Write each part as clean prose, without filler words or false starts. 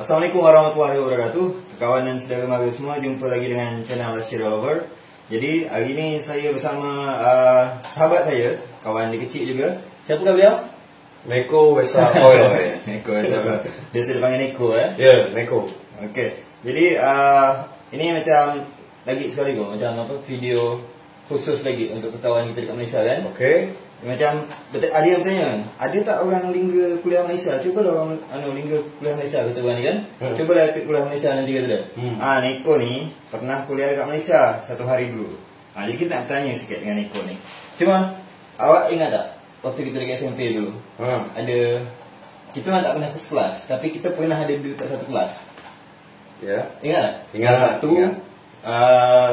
Assalamualaikum warahmatullahi wabarakatuh. Kawan dan saudara mara semua, jumpa lagi dengan channel Rashid Lover. Jadi hari ini saya bersama sahabat saya, kawan dia kecil juga. Siapakah beliau? Neko Wesa Oil. Neko Wesa Oil. Dia sudah panggil Neko Ya, Neko. Okey. Jadi ini macam lagi sekali macam apa video khusus lagi untuk kawan kita dekat Malaysia kan. Okey. Macam ada yang bertanya, ada tak orang lingga kuliah Malaysia? Cubalah orang lingga kuliah Malaysia kata orang ni kan. Cubalah ikut kuliah Malaysia nanti kata dia. Neko ni pernah kuliah dekat Malaysia satu hari dulu. Jadi kita nak bertanya sikit dengan Neko ni. Cuma awak ingat tak waktu kita dekat SMP dulu? Ada kita memang tak pernah ke kelas, tapi kita pernah ada duduk kat satu kelas. Ya. Ingat tak? Ingat satu. ingat.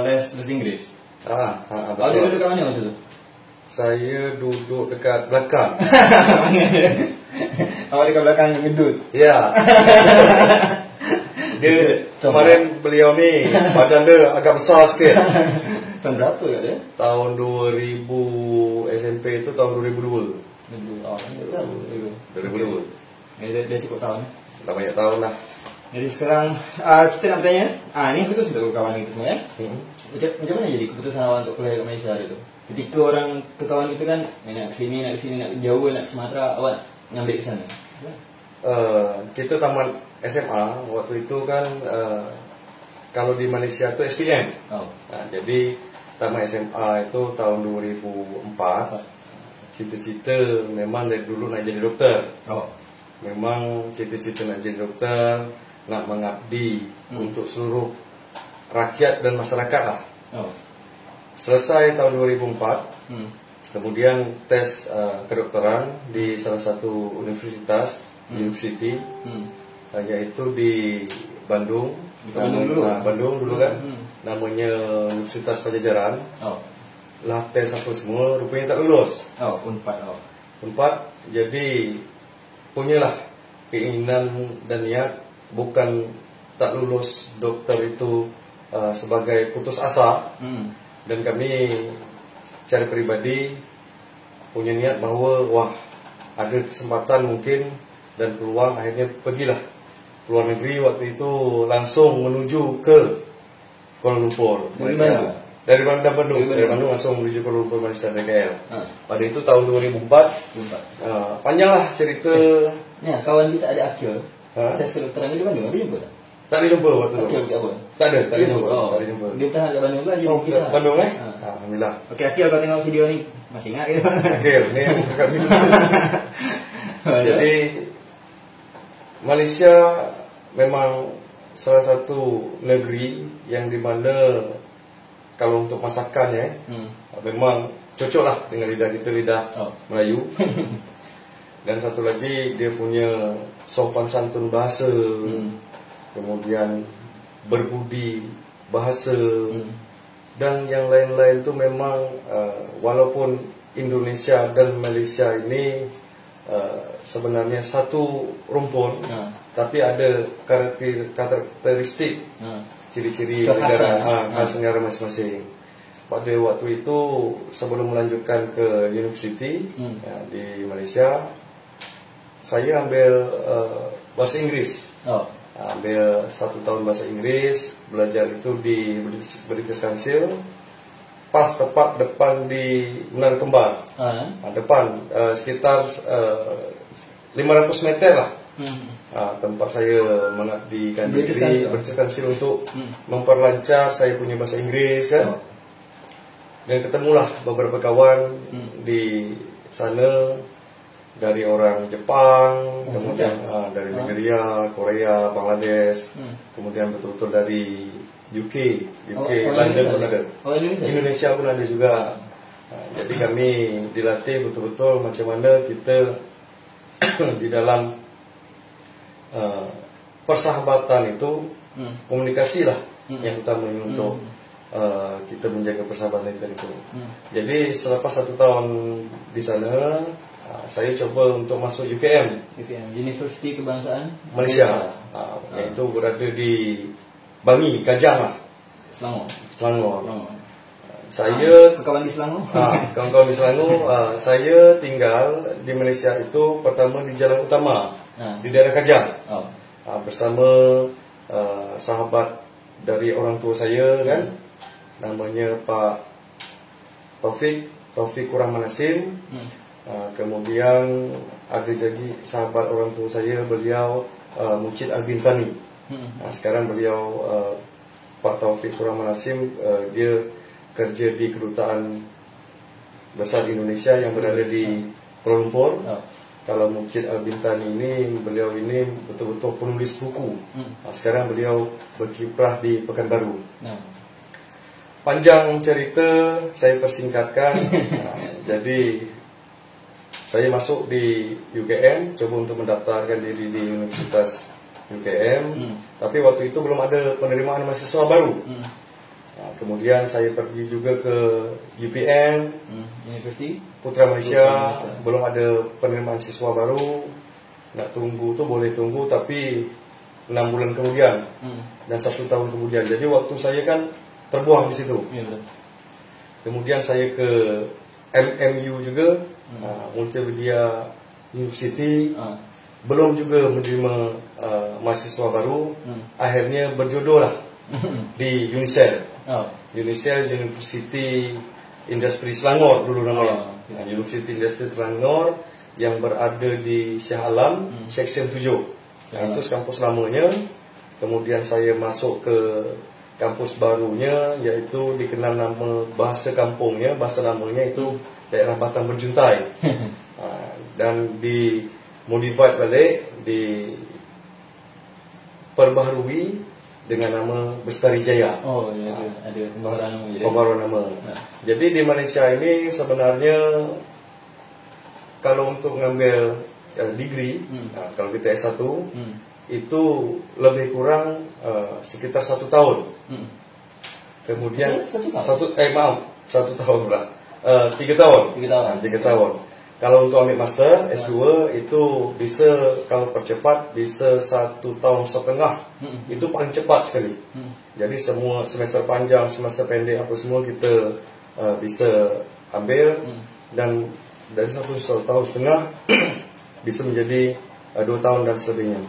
Les bahasa Inggeris. Betul. Awak duduk kat mana waktu tu? Saya duduk dekat belakang. Awak dekat belakang ngedut. Ya. Dia kemarin beliau ni badan dia agak besar sikit. Tahun berapa kat dia? Tahun 2000 SMP itu tahun 2002. Oh, tahu. 2002. Dia cukup tahun. Dah banyak tahun lah. Jadi sekarang kita nak bertanya. Ni khusus untuk kawan kita semua ya. Macam mana jadi keputusan awak untuk kuliah kat Malaysia hari tu? Ketika orang kawan kita kan nak ke sini, nak ke Jawa, nak ke Sumatera, awak ngambil ke sana. Kita tamat SMA waktu itu kan kalau di Malaysia tu SPM. Jadi tamat SMA itu tahun 2004. Cita-cita memang dari dulu nak jadi doktor. Memang cita-cita nak jadi doktor, nak mengabdi untuk seluruh rakyat dan masyarakat lah. Selesai tahun 2004, kemudian tes kedokteran di salah satu universitas, university, yaitu di Bandung. Bandung dulu kan, namanya Universitas Pajajaran. Lah tes apa semua, rupanya tak lulus. Unpad, jadi punyalah keinginan dan niat, bukan tak lulus dokter itu sebagai putus asa. Dan kami secara pribadi punya niat bahawa ada kesempatan mungkin dan peluang, akhirnya pergilah keluar negeri. Waktu itu langsung menuju ke Kuala Lumpur, Malaysia. Dari Bandung langsung menuju Kuala Lumpur, Malaysia, dari KL. Pada itu tahun 2004. Panjanglah cerita. Ya, kawan kita ada Akil. Tes kedokteran di Bandung, ada jumpa tak? Tak ada jumpa waktu tu. Akil ke apa? Tak ada jumpa. Tak ada jumpa. Dia tahan kat Bandung kan, dia kisah. Bandung Alhamdulillah. Okey, Akil, kau tengok video ni masih ingat ke? Akil, ni kakak video. Jadi Malaysia memang salah satu negeri yang di mana kalau untuk masakannya memang cocok lah dengan lidah kita, lidah Melayu. Dan satu lagi dia punya sopan santun bahasa, kemudian berbudi bahasa, dan yang lain-lain tu memang walaupun Indonesia dan Malaysia ini sebenarnya satu rumpun, tapi ada karakteristik, ciri-ciri negara, khas negara masing-masing. Pada waktu itu sebelum melanjutkan ke universiti di Malaysia, saya ambil bahasa Inggris. Ambil 1 tahun bahasa Inggris, belajar itu di British Council, pas tepat depan di Menara Kembar. Depan sekitar 500 meter lah. Tempat saya mengabdikan diri British Council untuk memperlancar saya punya bahasa Inggris kan. Dan ketemulah beberapa kawan di sana, dari orang Jepang, kemudian dari Nigeria, Korea, Bangladesh, kemudian betul-betul dari UK, London pun ada, Indonesia pun ada juga. Jadi kami dilatih betul-betul macam mana kita di dalam persahabatan itu, komunikasi lah yang utamanya untuk kita menjaga persahabatan itu. Jadi selepas 1 tahun di sana, saya coba untuk masuk UKM, Universiti Kebangsaan Malaysia, yaitu berada di Bangi, Kajang lah, Selangor. Saya kawan di Selangor. Kawan-kawan di Selangor. Saya tinggal di Malaysia itu pertama di Jalan Utama, di daerah Kajang. bersama sahabat dari orang tua saya kan, namanya Pak Taufik Kurang Manasim. Kemudian ada jadi sahabat orang tua saya, beliau Mucid Al-Bintani. Sekarang beliau Pak Taufik Kurang Manasim, dia kerja di Kedutaan Besar Indonesia yang berada di Kuala Lumpur. Kalau Mucid Al-Bintani ini, beliau ini betul-betul penulis buku. Sekarang beliau berkiprah di Pekanbaru. Panjang cerita, saya persingkatkan. Jadi saya masuk di UKM, coba untuk mendaftarkan diri di Universitas UKM, tapi waktu itu belum ada penerimaan mahasiswa baru. Kemudian saya pergi juga ke UPN, Universiti Putra Malaysia, belum ada penerimaan siswa baru. Nak tunggu tu boleh tunggu, tapi 6 bulan kemudian dan 1 tahun kemudian. Jadi waktu saya kan terbuang di situ. Kemudian saya ke MMU juga, Multimedia University, belum juga menerima mahasiswa baru. Akhirnya berjodoh lah di UNISEL, UNISEL University Industri Selangor dulu namanya. University Industri Selangor yang berada di Shah Alam, Section 7. Itu kampus lamanya. Kemudian saya masuk ke kampus barunya, yaitu dikenal nama bahasa kampungnya, bahasa lamanya itu daerah Batang Berjuntai. Dan di modified balik, diperbaharui dengan nama Bestari Jaya. Ada pembaharuan nama. Pembaharuan nama. Jadi di Malaysia ini sebenarnya kalau untuk mengambil degree, kalau kita S1, itu lebih kurang sekitar 1 tahun. Kemudian 1 tahun pula. 3 tahun. 3 tahun. Kalau untuk ambil master S2 itu bisa, kalau percepat bisa 1 tahun setengah. Itu paling cepat sekali. Jadi semua semester panjang, semester pendek apa semua kita bisa ambil, dan dari 1 tahun setengah bisa menjadi 2 tahun dan selebihnya.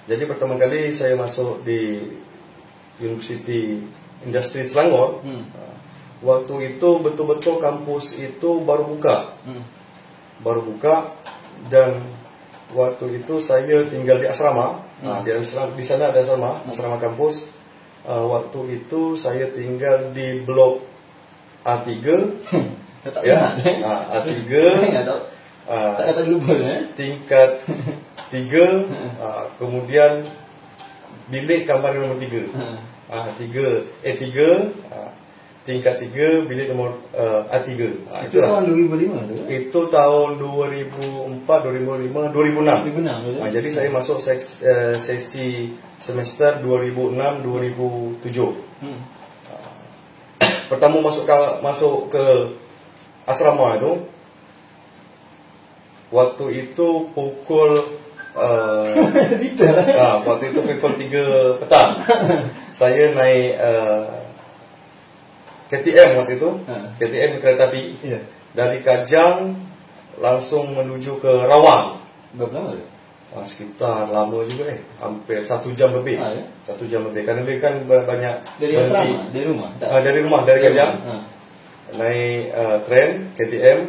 Jadi pertama kali saya masuk di University Industri Selangor, waktu itu betul-betul kampus itu baru buka. Dan waktu itu saya tinggal di asrama. Di sana ada asrama kampus. Waktu itu saya tinggal di blok A3. A3. Tak dapat lupa tingkat 3. Kemudian bilik kamar nombor 3. 3 tingkat 3, bilik nomor A3. Itu tahun 2005 tu? Itu tahun 2004, 2005, 2006. Jadi saya masuk sesi semester 2006-2007. Pertama masuk ke asrama itu, waktu itu pukul waktu itu pukul 3 petang. Saya naik KTM waktu itu, KTM kereta api, dari Kajang langsung menuju ke Rawang. Berapa lama tu? Sekitar lama juga hampir 1 jam lebih. 1 jam lebih, karena dia kan banyak dari asrama, dari rumah? Dari rumah, dari Kajang. Naik tren KTM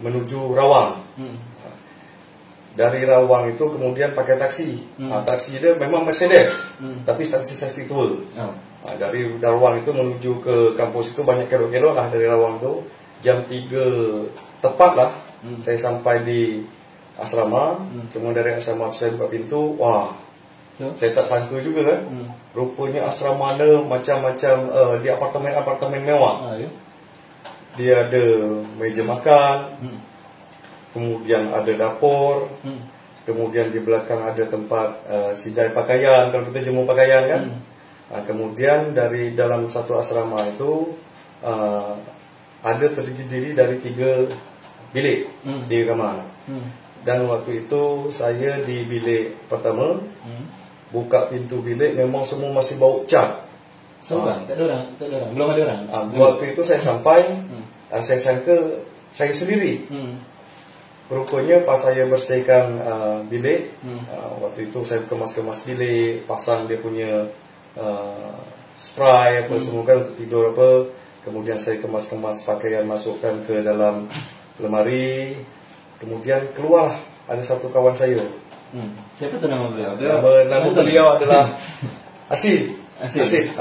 menuju Rawang. Dari Rawang itu kemudian pakai taksi. Taksi dia memang Mercedes, tapi taksi tua. Dari Rawang itu menuju ke kampus itu banyak kerok-kerok lah. Dari Rawang itu jam 3 tepat lah saya sampai di asrama. Kemudian dari asrama saya buka pintu, wah, saya tak sangka juga kan. Rupanya asrama ada macam-macam di apartemen mewah. Dia ada meja makan, kemudian ada dapur, kemudian di belakang ada tempat sidai pakaian kalau kita jemur pakaian kan. Kemudian dari dalam satu asrama itu ada terdiri dari 3 bilik, 3 kamar. Dan waktu itu saya di bilik pertama, buka pintu bilik memang semua masih bau cat. Tak ada orang, belum ada orang. Waktu itu saya sampai, saya sangka saya sendiri. rupanya pas saya bersihkan bilik, waktu itu saya kemas-kemas bilik, pasang dia punya spray apa semua kan untuk tidur apa. Kemudian saya kemas-kemas pakaian, masukkan ke dalam lemari. Kemudian keluar ada satu kawan saya. Siapa tu nama beliau? Nama beliau adalah Asid. Asid.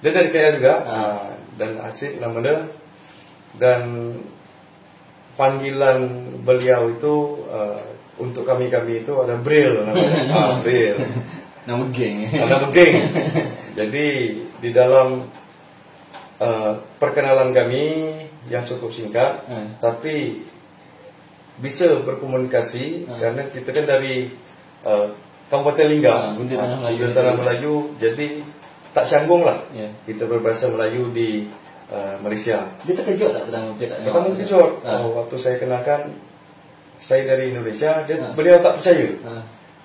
Dia dari KL juga. Dan Asid nama dia. Dan panggilan beliau itu untuk kami itu ada Bril namanya. Bril. Nama geng. Nama geng. Jadi di dalam perkenalan kami yang cukup singkat, tapi bisa berkomunikasi karena kita kan dari Kabupaten Lingga, Tanah Melayu, jadi tak canggung lah kita berbahasa Melayu di Malaysia. Dia terkejut tak pertama? Pertama terkejut. Waktu saya kenalkan saya dari Indonesia, beliau tak percaya.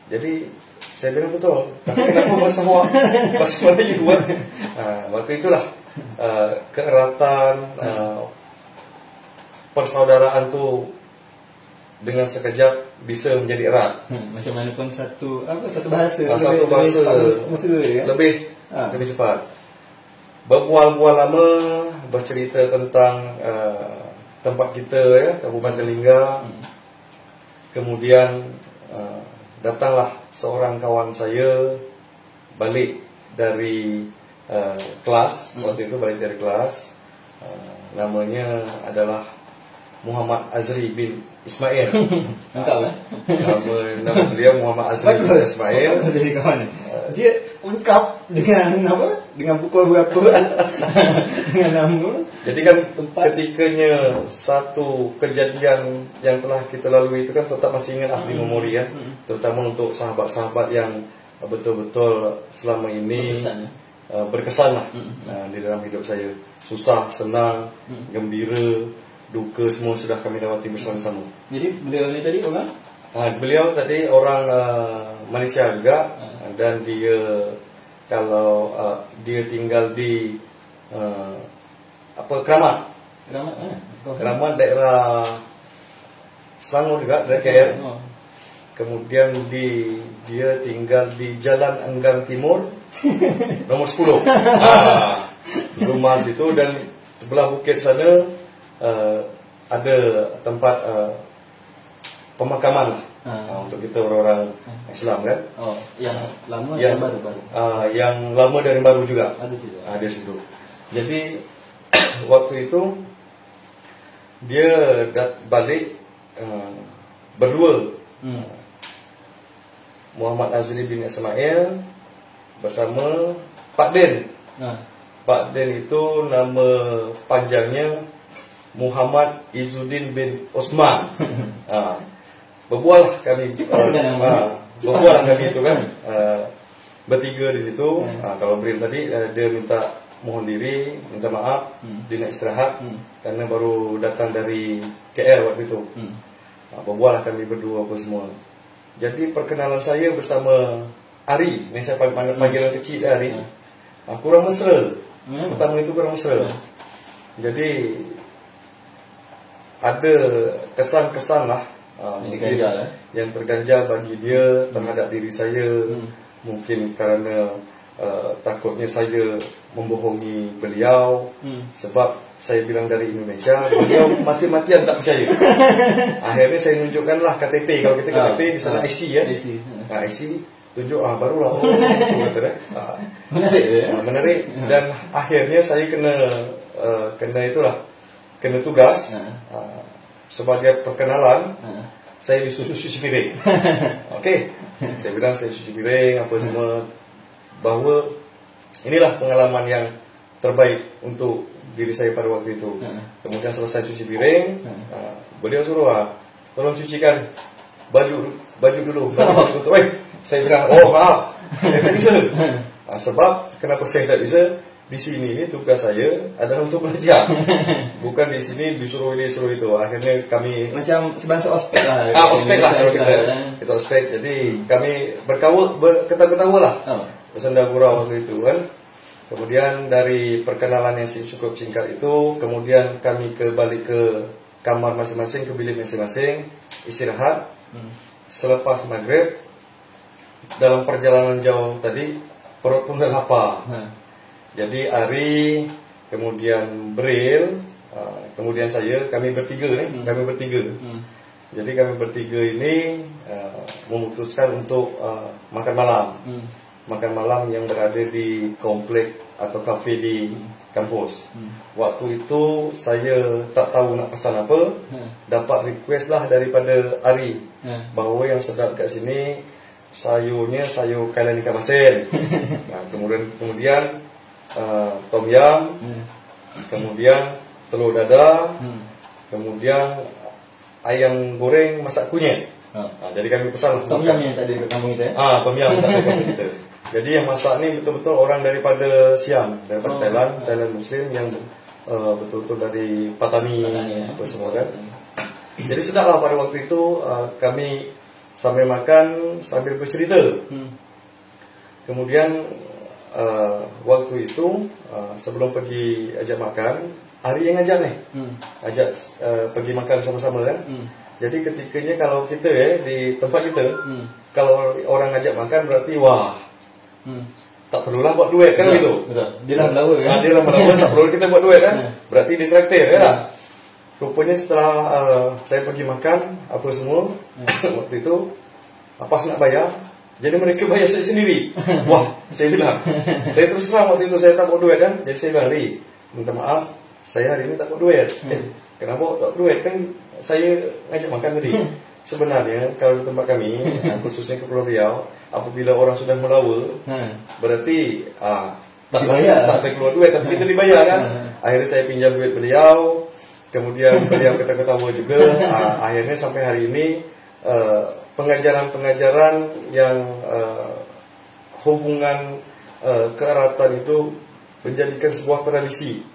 Jadi saya bilang betul, tapi kenapa bahasa Melayu kan? Waktu itulah keeratan persaudaraan tu dengan sekejap bisa menjadi erat. Macam mana pun satu bahasa. Satu bahasa lebih cepat. Berbual-bual lama, bercerita tentang tempat kita ya, Kabupaten Lingga. Kemudian datanglah seorang kawan saya balik dari kelas, waktu itu balik dari kelas. Namanya adalah Muhammad Azri bin Ismail. Lengkap kan? Nama beliau Muhammad Azri bin Ismail. Jadi kawan. Dia lengkap dengan apa? Dengan pukul berapa? Dengan nama. Jadi kan ketikanya satu kejadian yang telah kita lalui itu kan tetap masih ingat di memori ya. Terutama untuk sahabat-sahabat yang betul-betul selama ini berkesan lah di dalam hidup saya. Susah, senang, gembira, duka semua sudah kami lewati bersama-sama. Jadi beliau ni tadi orang? Beliau tadi orang Malaysia juga, dan dia kalau dia tinggal di Keramat. Keramat daerah Selangor juga, daerah KL. Kemudian dia tinggal di Jalan Enggang Timur nomor 10. Rumah situ, dan sebelah bukit sana ada tempat pemakaman lah untuk kita orang-orang Islam kan. Yang lama yang baru. Yang lama dan yang baru juga ada situ. Jadi waktu itu dia balik berdua, Muhammad Azri bin Ismail bersama Pak Den. Pak Den itu nama panjangnya Muhammad Izzuddin bin Osman. Berbual kami itu kan bertiga di situ. Kalau Bril tadi dia minta mohon diri, minta maaf, dia nak istirahat karena baru datang dari KL waktu itu. Berbual kami berdua apa semua. Jadi perkenalan saya bersama Ari, ni saya panggilan kecil Ari. Kurang mesra. Pertama itu kurang mesra. Jadi ada kesan-kesan lah yang terganjal bagi dia terhadap diri saya. Mungkin kerana takutnya saya membohongi beliau, sebab saya bilang dari Indonesia, beliau mati-matian tak percaya. Akhirnya saya tunjukkanlah KTP. Kalau kita KTP di sana IC ya. IC tunjuk, barulah menarik. Dan akhirnya saya kena tugas sebagai perkenalan. Saya disuruh cuci piring. Okey, saya bilang saya cuci piring apa semua, bahawa inilah pengalaman yang terbaik untuk diri saya pada waktu itu. Kemudian selesai cuci piring, beliau suruh tolong cucikan baju dulu. Saya bilang, maaf, saya tak bisa. Sebab kenapa saya tak bisa? Di sini ini tugas saya adalah untuk belajar, bukan di sini disuruh ini disuruh itu. Akhirnya kami macam sebangsa ospek lah. Ospek lah kalau kita ospek. Jadi kami berketawa lah, bersenda gurau waktu itu kan. Kemudian dari perkenalan yang cukup singkat itu, kemudian kami balik ke kamar masing-masing, ke bilik masing-masing, istirahat. Selepas maghrib, dalam perjalanan jauh tadi perut pun udah lapar. Jadi Ari, kemudian Bril, kemudian saya, kami bertiga nih, Jadi kami bertiga ini memutuskan untuk makan malam. Makan malam yang berada di komplek atau kafe di kampus. Waktu itu saya tak tahu nak pesan apa, dapat request lah daripada Ari bahawa yang sedap kat sini sayurnya sayur kailan ikan masin. Kemudian tom yum, kemudian telur dadah, kemudian ayam goreng masak kunyit. Jadi kami pesan tom yum yang tadi kat kampung kita. Tom yum tadi kat kampung kita. Jadi yang masak ni betul-betul orang daripada Siam, daripada Thailand Muslim yang betul-betul dari Patani apa semua kan. Jadi sudahlah pada waktu itu kami sambil makan sambil bercerita. Kemudian waktu itu sebelum pergi ajak makan, Ari yang ajak nih, ajak pergi makan sama-sama kan. Jadi ketikanya kalau kita di tempat kita, kalau orang ajak makan berarti wah. Tak perlulah buat duit kan gitu. Dia dah melawa kan. Dia dah melawa, tak perlu kita buat duit kan. Berarti ditraktir ya. Rupanya setelah saya pergi makan apa semua, waktu itu pas nak bayar, jadi mereka bayar saya sendiri. Wah, saya bilang, saya terus terang waktu itu saya tak buat duit kan. Jadi saya bilang, Ri, minta maaf, saya hari ini tak buat duit. Kenapa tak buat duit kan? Saya ngajak makan tadi. Sebenarnya kalau di tempat kami, khususnya ke Pulau Riau, apabila orang sudah melawa, berarti tak ada keluar duit, tapi kita dibayar kan. Akhirnya saya pinjam duit beliau, kemudian beliau ketawa juga. Akhirnya sampai hari ini pengajaran-pengajaran yang hubungan keeratan itu menjadikan sebuah tradisi.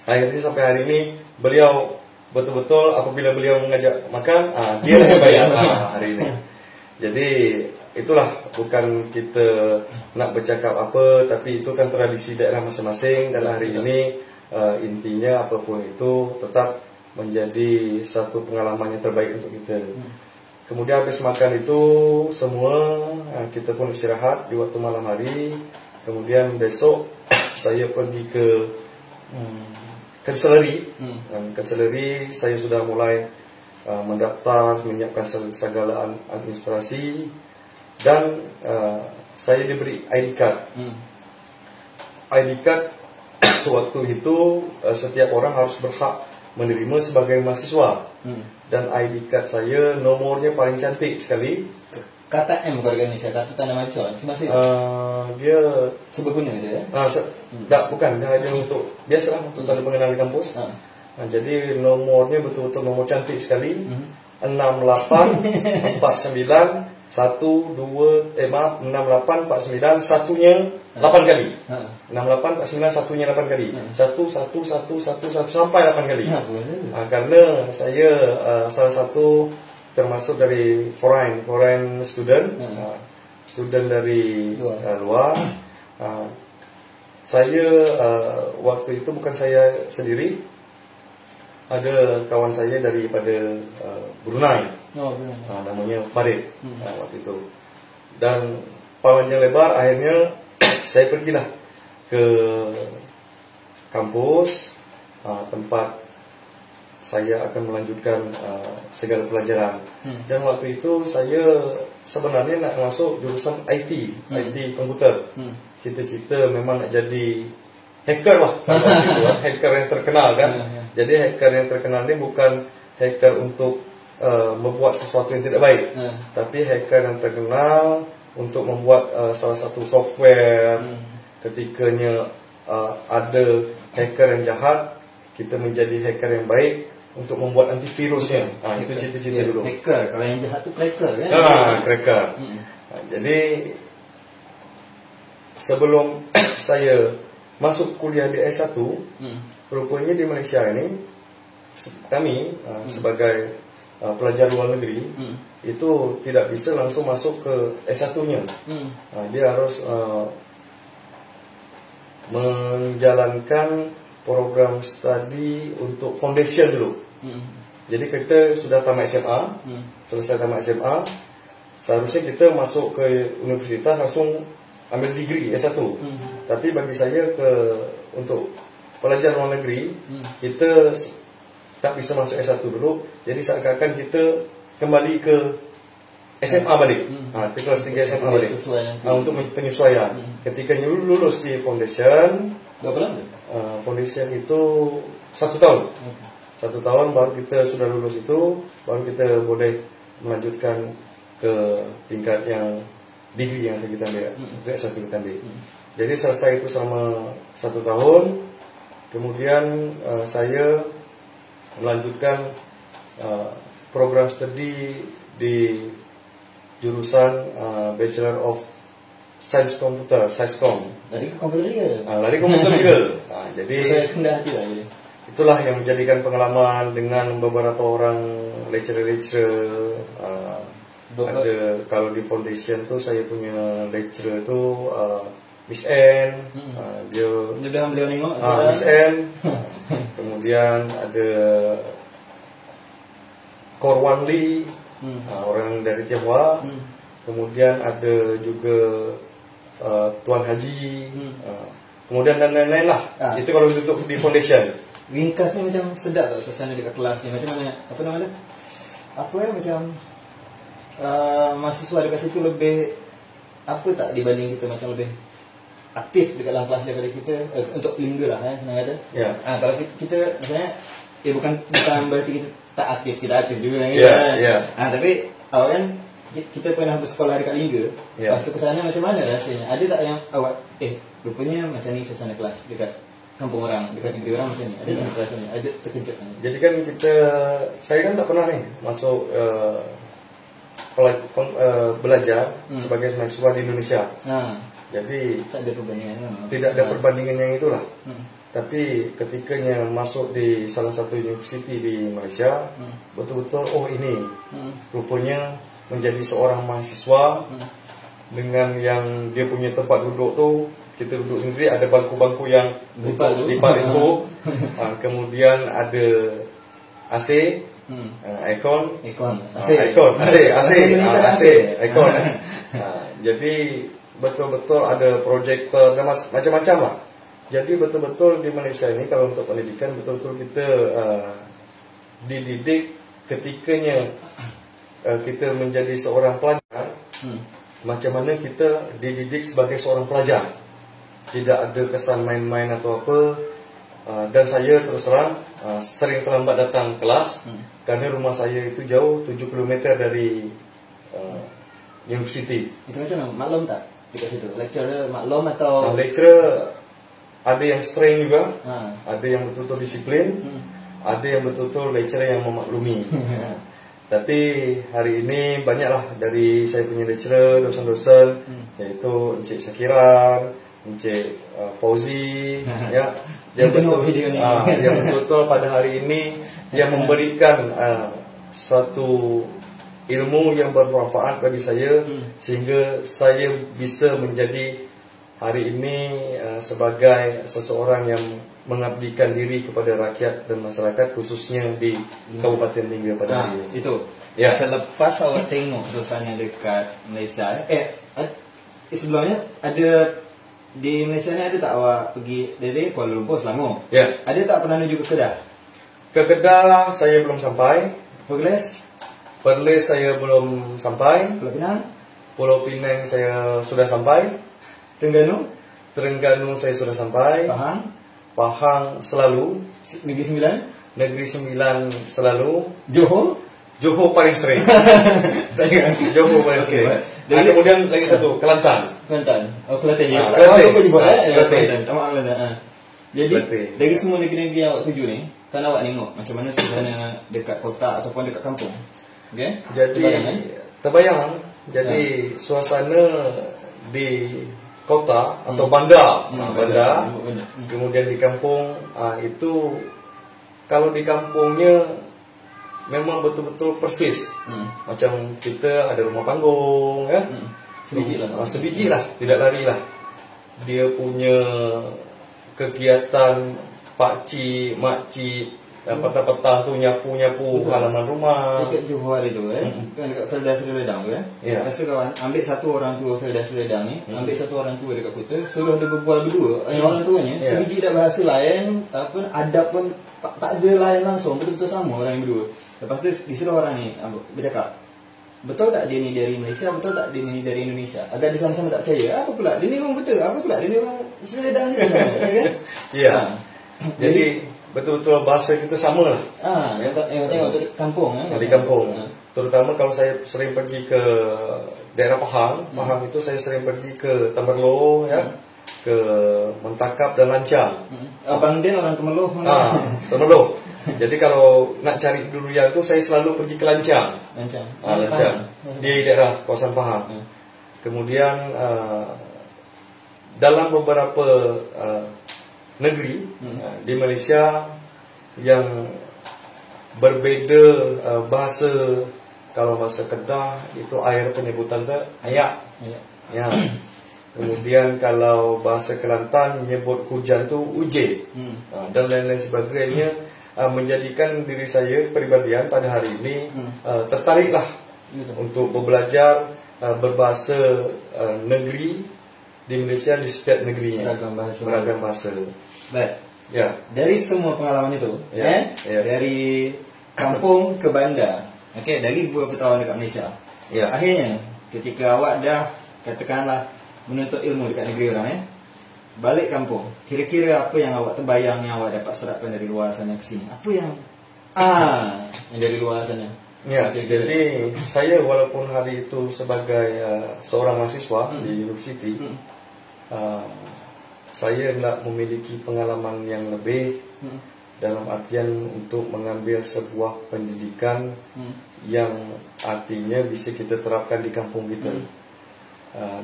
Akhirnya sampai hari ini beliau betul-betul apabila beliau mengajak makan, dia yang bayar hari ini. Jadi itulah, bukan kita nak bercakap apa, tapi itu kan tradisi daerah masing-masing. Dan hari ini intinya apapun itu tetap menjadi satu pengalaman yang terbaik untuk kita. Kemudian habis makan itu semua kita pun istirahat di waktu malam hari. Kemudian besok saya pergi ke kanseleri. Kanseleri saya sudah mulai mendaftar, menyiapkan segala administrasi, dan saya diberi ID card. ID card waktu itu setiap orang harus berhak menerima sebagai mahasiswa. Dan ID card saya nomornya paling cantik sekali. Kata M organisasi, kartu tanda mahasiswa masih dia seberguna gitu ya? Tak, bukan, dia hanya untuk biasalah untuk tanda pengenalan kampus. Jadi nomornya betul-betul nomor cantik sekali. 6849 6849 satunya 8 kali. 6849 satunya 8 kali. 11111 sampai 8 kali. Karena saya salah satu termasuk dari foreign student, student dari luar. Saya waktu itu bukan saya sendiri, ada kawan saya daripada Brunei, namanya Farid waktu itu. Dan panjang lebar akhirnya saya pergilah ke kampus, tempat saya akan melanjutkan segala pelajaran. Dan waktu itu saya sebenarnya nak masuk jurusan IT komputer. Cita-cita memang nak jadi hacker lah. Hacker yang terkenal kan. Jadi hacker yang terkenal ni bukan hacker untuk membuat sesuatu yang tidak baik, tapi hacker yang terkenal untuk membuat salah satu software. Ketikanya ada hacker yang jahat, kita menjadi hacker yang baik untuk membuat antivirusnya. Itu cita-cita dulu. Hacker, kalau yang jahat tu cracker kan? Cracker. Jadi sebelum saya masuk kuliah di S1, rupanya di Malaysia ini kami sebagai pelajar luar negeri itu tidak bisa langsung masuk ke S1-nya. Dia harus menjalankan program studi untuk foundation dulu. Jadi kita sudah tamat SMA, selesai tamat SMA, seharusnya kita masuk ke universitas langsung ambil degree S1. Tapi bagi saya untuk pelajar luar negeri, kita tak bisa masuk S1 dulu. Jadi seakan-akan kita kembali ke SMA balik, ke kelas 3 SMA balik, untuk penyesuaian. Ketika lulus di foundation, berapa lama? Foundation itu 1 tahun. 1 tahun baru kita sudah lulus itu, baru kita boleh melanjutkan ke tingkat yang degree yang kita ambil, untuk S1 kita ambil. Jadi selesai itu selama 1 tahun, kemudian saya melanjutkan program studi di jurusan Bachelor of Science Computer, SciComm. Lari ke komputer juga. Lari komputer juga. Jadi saya rendah hati lah jadi. Itulah yang menjadikan pengalaman dengan beberapa orang lecturer. Ada kalau di foundation tuh saya punya lecturer tuh Miss N, dia beliau nengok. Miss N. Kemudian ada Korwan Lee, orang dari Tionghoa. Kemudian ada juga Tuan Haji. Kemudian dan lain-lain lah. Itu kalau untuk di foundation. Ringkasnya macam sedap tak suasana dekat kelas ni. Macam mana? Apa nama dia? Apa ya macam mahasiswa dekat situ lebih apa tak dibanding kita, macam lebih aktif dekat dalam kelas daripada kita untuk lingga lah senang kata. Yeah. Kalau kita misalnya bukan berarti kita tak aktif, kita aktif juga kan. Tapi awak kan kita pernah bersekolah dekat lingga. Lepas tu ke sana macam mana rasanya? Ada tak yang awak rupanya macam ni suasana kelas dekat kampung orang, dekat negeri orang macam ni? Ada tak rasanya? Ada terkejut? Jadi kan saya kan tak pernah nih masuk belajar sebagai mahasiswa di Indonesia. Jadi tak ada perbandingan. Tidak ada perbandingan yang itulah. Tapi ketikanya masuk di salah satu universiti di Malaysia, betul-betul ini rupanya menjadi seorang mahasiswa dengan yang dia punya tempat duduk tu, kita duduk sendiri, ada bangku-bangku yang lipat itu, kemudian ada AC, aircon, aircon. Jadi betul-betul ada projektor dan macam-macam lah. Jadi betul-betul di Malaysia ini kalau untuk pendidikan betul-betul kita dididik ketikanya kita menjadi seorang pelajar. Macam mana kita dididik sebagai seorang pelajar. Tidak ada kesan main-main atau apa. Dan saya terus terang sering terlambat datang kelas kerana rumah saya itu jauh 7 km dari universiti. Itu macam maklum tak dekat situ? Lecturer maklum atau? Lecturer ada yang strain juga, ada yang betul-betul disiplin, ada yang betul-betul lecturer yang memaklumi. Tapi hari ini banyaklah dari saya punya lecturer, dosen-dosen, yaitu Encik Syakiran, Encik Fauzi, ya, yang betul-betul pada hari ini dia memberikan satu ilmu yang bermanfaat bagi saya, sehingga saya bisa menjadi hari ini sebagai seseorang yang mengabdikan diri kepada rakyat dan masyarakat, khususnya di Kabupaten Lingga pada hari ini. Itu. Selepas awak tengok suasana dekat Malaysia, sebelumnya ada di Malaysia ni, ada tak awak pergi dari Kuala Lumpur, Selangor? Ada tak pernah menuju ke Kedah? Ke Kedah saya belum sampai. Perlis saya belum sampai. Pulau Pinang saya sudah sampai. Terengganu saya sudah sampai. Pahang selalu. Negeri Sembilan selalu. Johor paling sering. Johor paling sering. Kemudian lagi satu, Kelantan. Kelantan. Jadi dari semua negeri-negeri awak tuju ni, kan awak tengok macam mana suasana dekat kota ataupun dekat kampung. Jadi terbayang. Jadi suasana di kota atau bandar, kemudian di kampung, itu kalau di kampungnya memang betul-betul persis. Macam kita ada rumah panggung, sebiji lah, tidak lari lah. Dia punya kegiatan pakcik, makcik, petang-petang tu nyapu halaman rumah. Dekat Johor itu kan dekat Felda Seri Ledang tu Lepas tu kawan ambil satu orang tua Felda Seri Ledang ni, ambil satu orang tua dekat Kuta, suruh dia berbual berdua. Orang tuanya sebiji dah bahasa lain, apa adab pun tak ada lain langsung, betul-betul sama orang yang berdua. Lepas tu disuruh orang ni bercakap, betul tak dia ni dari Malaysia, betul tak dia ni dari Indonesia? Agak dia sama-sama tak percaya. Apa pula dia ni orang Kuta, apa pula dia ni orang Seri Ledang ni sama, kan? Ya. Jadi betul-betul bahasa kita sama lah. Yang tengok tu kampung di kampung. Terutama kalau saya sering pergi ke daerah Pahang, Pahang itu saya sering pergi ke Temerloh ke Mentakap dan Lancang. Abang Din orang Temerloh. Temerloh. Jadi kalau nak cari durian tu saya selalu pergi ke Lancang. Lancang. Di daerah kawasan Pahang. Kemudian dalam beberapa negeri di Malaysia yang berbeza bahasa. Kalau bahasa Kedah itu air penyebutan tu ayak. Ya. Kemudian kalau bahasa Kelantan menyebut hujan tu uje. Dan lain-lain sebagainya, menjadikan diri saya peribadian pada hari ini tertariklah untuk belajar berbahasa negeri di Malaysia, di setiap negerinya. Beragam bahasa. Baik. Ya. Dari semua pengalaman itu, dari kampung ke bandar, dari beberapa tahun dekat Malaysia. Akhirnya, ketika awak dah katakanlah menuntut ilmu dekat negeri orang, balik kampung, kira-kira apa yang awak terbayang yang awak dapat serapkan dari luar sana ke sini? Apa yang yang dari luar sana? Jadi saya walaupun hari itu sebagai seorang mahasiswa di universiti, saya nak memiliki pengalaman yang lebih dalam artian untuk mengambil sebuah pendidikan yang artinya bisa kita terapkan di kampung kita.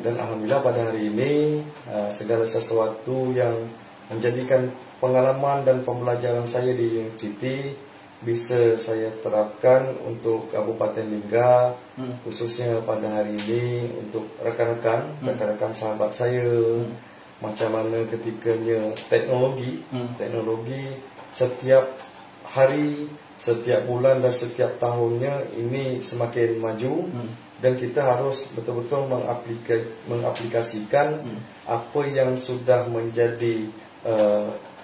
Dan alhamdulillah pada hari ini segala sesuatu yang menjadikan pengalaman dan pembelajaran saya di universiti bisa saya terapkan untuk Kabupaten Lingga, khususnya pada hari ini untuk rekan-rekan sahabat saya. Macam mana ketikanya teknologi setiap hari, setiap bulan dan setiap tahunnya ini semakin maju. Dan kita harus betul-betul mengaplikasikan apa yang sudah menjadi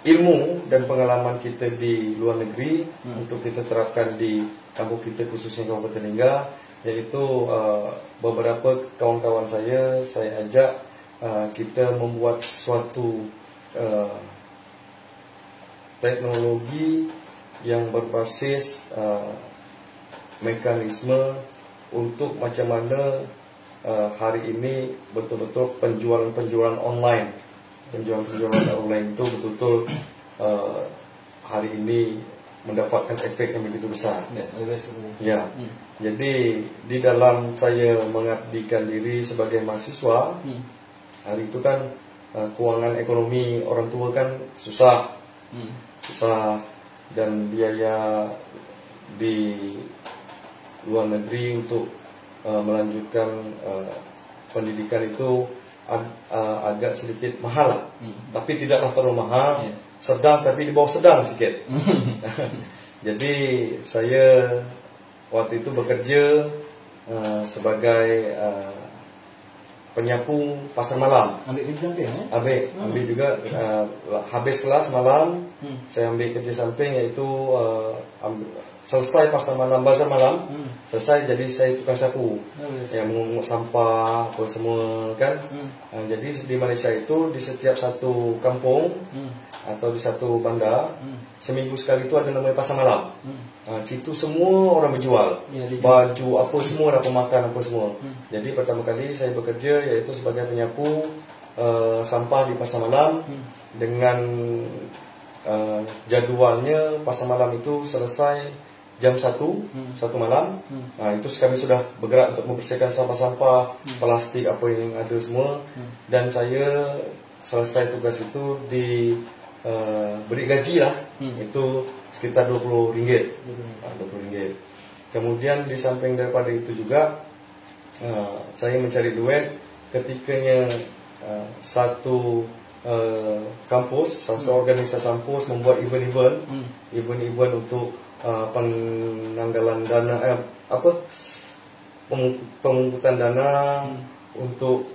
ilmu dan pengalaman kita di luar negeri untuk kita terapkan di kampung kita, khususnya Kabupaten Lingga. Yaitu beberapa kawan-kawan saya ajak kita membuat suatu teknologi yang berbasis mekanisme untuk macam mana hari ini betul-betul penjualan online itu betul-betul hari ini mendapatkan efek yang begitu besar. Jadi di dalam saya mengabdikan diri sebagai mahasiswa, hari itu kan keuangan ekonomi orang tua kan susah dan biaya di luar negeri untuk melanjutkan pendidikan itu agak sedikit mahal lah. Tapi tidaklah terlalu mahal, sedang tapi di bawah sedang sikit. Jadi saya waktu itu bekerja sebagai penyapu pasar malam. Ambil kerja samping ambil juga habis kelas malam saya ambil kerja samping, iaitu selesai pasar malam, bazar malam selesai, jadi saya tukang sapu yang mengungut sampah apa semua kan. Jadi di Malaysia itu di setiap satu kampung atau di satu bandar seminggu sekali itu ada namanya pasar malam. Situ semua orang berjual baju apa semua, apa makan apa semua. Jadi pertama kali saya bekerja yaitu sebagai penyapu sampah di pasar malam dengan jadualnya pasar malam itu selesai jam 1 malam. Itu kami sudah bergerak untuk membersihkan sampah-sampah plastik apa yang ada semua. Dan saya selesai tugas itu beri gaji lah, itu sekitar RM20. RM20. Kemudian di samping daripada itu juga saya mencari duit ketikanya satu kampus, salah satu organisasi kampus membuat event-event untuk penanggalan dana pengumputan dana untuk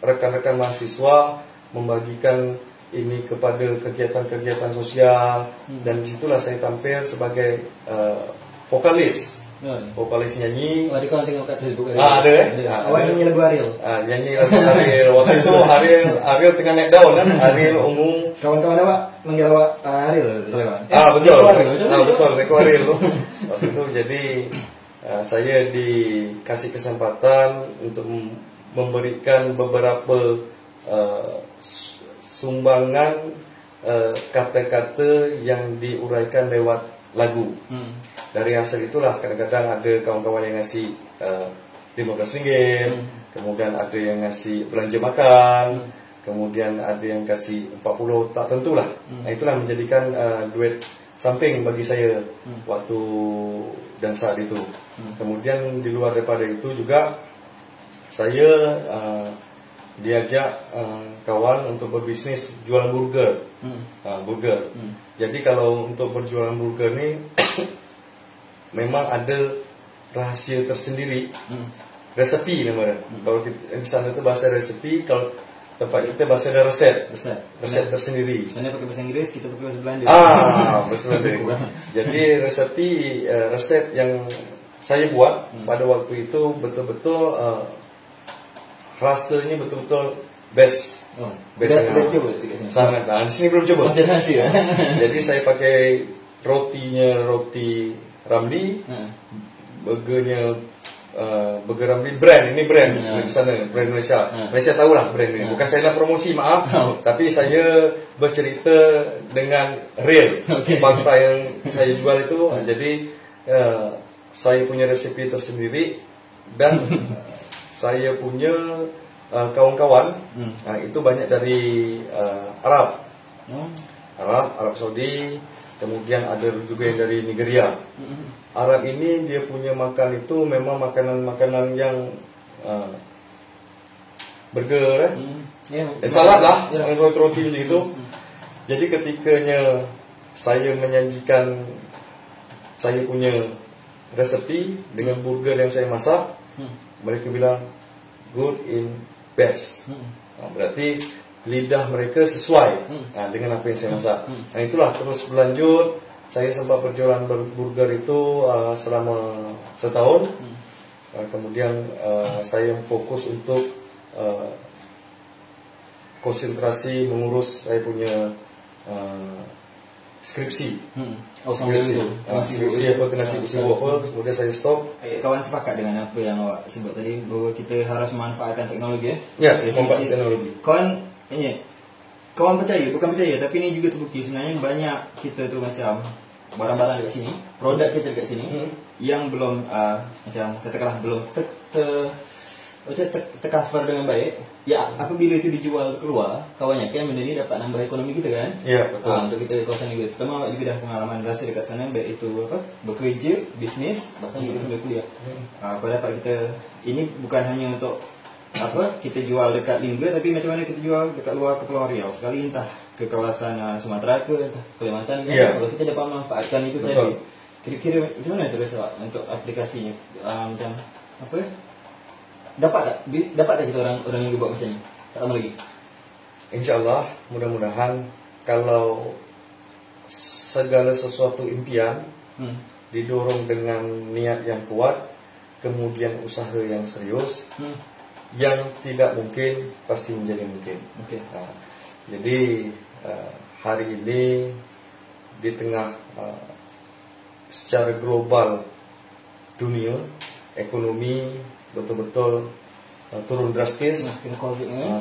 rekan-rekan mahasiswa, membagikan ini kepada kegiatan-kegiatan sosial, dan disitulah saya tampil sebagai vokalis nyanyi. Ada kawan tengok kat Facebook ada awak nyanyi lagu Ariel. Nyanyi lagu Ariel. Waktu itu Ariel tengah naik daun kan. Ariel ungu. Kawan-kawan awak manggil awak Ariel Sulaiman. Betul Reko Ariel. Waktu itu jadi saya dikasih kesempatan untuk memberikan beberapa sumbangan kata-kata yang diuraikan lewat lagu. Dari hasil itulah kadang-kadang ada kawan-kawan yang ngasih RM15, kemudian ada yang ngasih belanja makan, kemudian ada yang kasih 40, tak tentulah. Nah, itulah menjadikan duit samping bagi saya waktu dan saat itu. Kemudian di luar daripada itu juga saya diajak kawan untuk berbisnis jualan burger. Jadi kalau untuk berjualan burger ni memang ada rahasia tersendiri, resepi namanya. Kalau di sana itu bahasa resepi, kalau tempat kita bahasa ada resep tersendiri. Sana pakai bahasa Inggris, kita pakai bahasa Belanda. Bahasa Belanda. Jadi resep yang saya buat pada waktu itu betul-betul rasanya betul-betul best. Sangat. Nah, di sini belum coba. Masih nasi ya. Jadi saya pakai roti Ramli, burger Ramli brand di sana, brand Malaysia. Malaysia tahulah brand ini. Bukan saya nak promosi, maaf. Tapi saya bercerita dengan real fakta yang saya jual itu. Jadi saya punya resepi tersendiri dan saya punya kawan-kawan itu banyak dari Arab Saudi. Kemudian ada juga yang dari Nigeria. Arab ini dia punya makan itu memang makanan-makanan yang burger, salad lah, roti macam itu. Jadi ketikanya saya menyajikan saya punya resepi dengan burger yang saya masak, mereka bilang good in best. Berarti lidah mereka sesuai dengan apa yang saya masak. Nah, itulah terus berlanjut. Saya sempat berjualan burger itu selama setahun. Kemudian saya fokus untuk konsentrasi mengurus saya punya skripsi. Skripsi apa, kena sibuk apa. Kemudian saya stop. Kawan sepakat dengan apa yang awak sebut tadi, bahawa kita harus memanfaatkan teknologi memanfaatkan teknologi. Kawan percaya, bukan percaya, tapi ini juga terbukti sebenarnya banyak kita tu macam barang-barang dekat sini, produk kita dekat sini yang belum macam katakanlah belum tercover dengan baik. Ya, apabila itu dijual keluar, kawannya kan benda ni dapat nambah ekonomi kita kan? Ya, betul. Untuk kita kawasan negara. Pertama awak juga dah pengalaman rasa dekat sana, baik itu bekerja, bisnes, bahkan juga sambil kuliah. Kau dapat kita, ini bukan hanya untuk kita jual dekat Lingga, tapi macam mana kita jual dekat luar Kepulauan Riau, sekali entah ke kawasan Sumatera ke entah Kalimantan kan. Kalau kita dapat manfaatkan itu tadi, kira-kira macam mana tu rasa untuk aplikasinya, macam dapat tak kita orang Lingga buat macam ni? Tak lama lagi, InsyaAllah, mudah-mudahan kalau segala sesuatu impian didorong dengan niat yang kuat, kemudian usaha yang serius, yang tidak mungkin pasti menjadi mungkin. Jadi hari ini di tengah secara global dunia ekonomi betul-betul turun drastis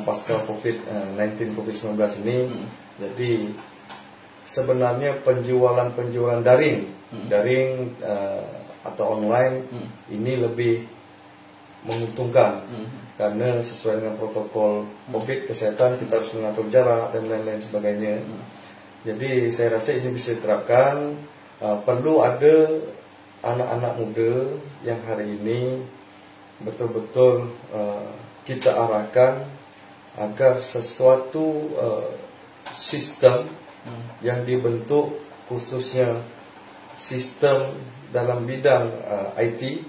pasca COVID-19 ini. Jadi sebenarnya penjualan daring atau online ini lebih menguntungkan. Karena sesuai dengan protokol COVID kesehatan kita harus mengatur jarak dan lain-lain sebagainya. Jadi saya rasa ini bisa diterapkan. Perlu ada anak-anak muda yang hari ini betul-betul kita arahkan agar sesuatu sistem yang dibentuk, khususnya sistem dalam bidang IT,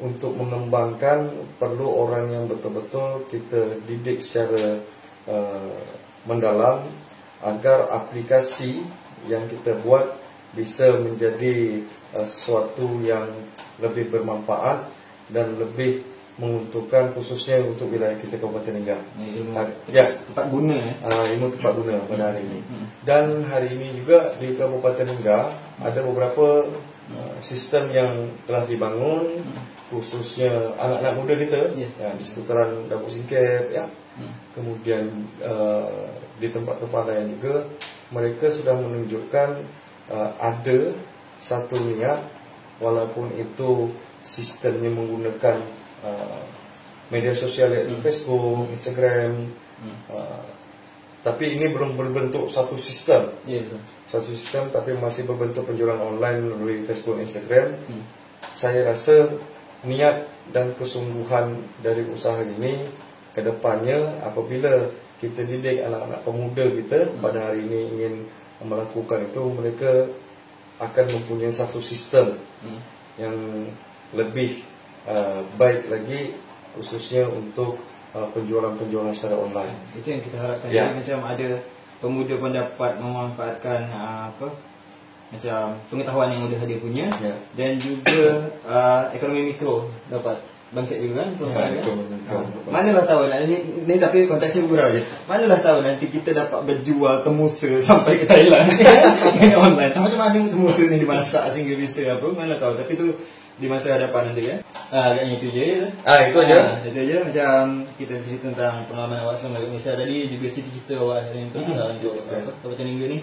untuk mengembangkan perlu orang yang betul-betul kita didik secara mendalam agar aplikasi yang kita buat bisa menjadi sesuatu yang lebih bermanfaat dan lebih menguntungkan, khususnya untuk wilayah kita Kabupaten Ninggau. Tepat guna ilmu tepat guna pada hari ini. Dan hari ini juga di Kabupaten Ninggau ada beberapa sistem yang telah dibangun, khususnya anak-anak muda kita di seputaran Dapur Singkep, kemudian di tempat-tempat lain juga mereka sudah menunjukkan ada satu niat, walaupun itu sistemnya menggunakan media sosial yaitu Facebook, Instagram, tapi ini belum berbentuk satu sistem. Satu sistem, tapi masih berbentuk penjualan online melalui Facebook, Instagram. Saya rasa niat dan kesungguhan dari usaha ini ke depannya, apabila kita didik anak-anak pemuda kita pada hari ini ingin melakukan itu, mereka akan mempunyai satu sistem yang lebih baik lagi, khususnya untuk penjualan-penjualan secara online. Itu yang kita harapkan. Jadi macam ada pemuda pun dapat memanfaatkan macam pengetahuan yang sudah dia punya, dan juga ekonomi mikro dapat bangkit juga kan. Manalah tahu ni tapi konteksnya bergurau je. Manalah tahu nanti kita dapat berjual temusa sampai ke Thailand online. Macam mana temusa ni dimasak sehingga bisa apa, mana tahu. Tapi tu di masa hadapan nanti kan. Agaknya itu je. Itu aja. Itu aja macam kita bercerita tentang pengalaman awak selama di Malaysia tadi, juga cita-cita awak hari ini untuk Kabupaten Ninggau ni.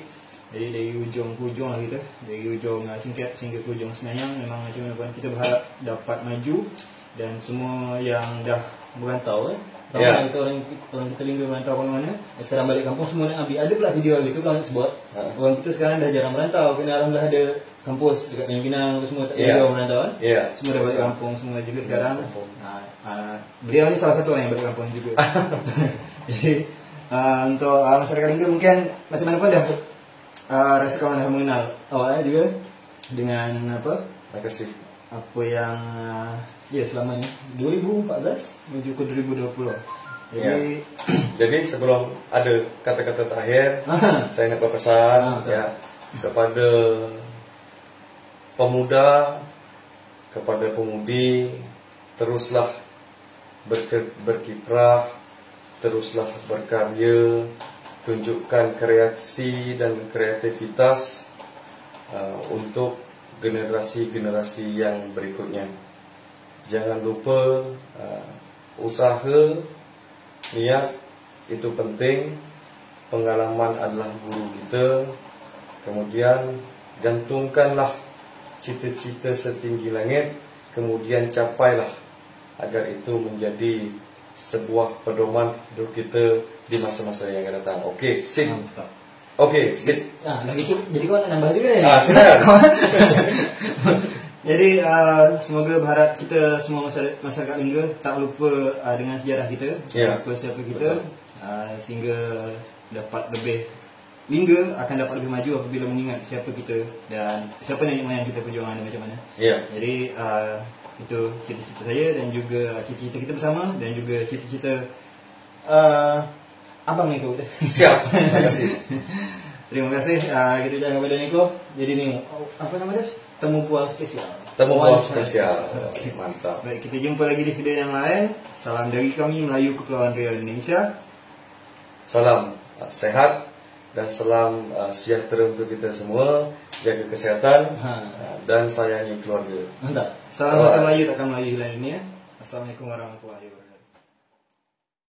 Jadi dari ujung ke ujung lah kita, dari ujung Singkep sehingga ke ujung Semayang, memang macam mana kita berharap dapat maju. Dan semua yang dah merantau orang kita Ninggau merantau ke mana, sekarang balik kampung semua nak ambil. Ada pula video gitu kan sebut orang kita sekarang dah jarang merantau, kena alhamdulillah ada kampus dekat Pinang semua tak jauh merantau kan. Semua dah balik kampung semua juga sekarang. Beliau ni salah satu orang yang balik kampung juga. Jadi untuk masyarakat Ninggau mungkin macam mana pun dah rasakan dah mengenal awak juga dengan apa? Terima kasih. Apa yang selama ni 2014 menuju ke 2020. Jadi sebelum ada kata-kata terakhir, saya nak berpesan kepada pemuda, kepada pemudi, teruslah berkiprah, teruslah berkarya, tunjukkan kreasi dan kreativitas untuk generasi-generasi yang berikutnya. Jangan lupa usaha, niat itu penting. Pengalaman adalah guru kita. Kemudian gantungkanlah cita-cita setinggi langit, kemudian capailah agar itu menjadi sebuah pedoman hidup kita di masa-masa yang akan datang. Okey, sip. Okey, sip. Jadi kau nak nambah juga ya? Silakan. Jadi semoga berharap kita semua masyarakat Ninggau tak lupa dengan sejarah kita, lupa siapa kita, sehingga dapat lebih Ninggau akan dapat lebih maju apabila mengingat siapa kita dan siapa nenek moyang kita perjuangan macam mana. Jadi itu cita-cita saya dan juga cita-cita kita bersama, dan juga cita-cita abang Niko. Siap. Terima kasih. Terima kasih. Kita ucapkan kepada Niko. Jadi ni apa nama dia? Temu bual spesial. Temu bual spesial. Mantap. Baik, kita jumpa lagi di video yang lain. Salam dari kami Melayu Kepulauan Riau Indonesia. Salam sehat dan salam sejahtera untuk kita semua. Jaga kesihatan dan sayangi keluarga. Mantap. Salam satu Melayu takkan Melayu hilang ini ya. Assalamualaikum warahmatullahi wabarakatuh.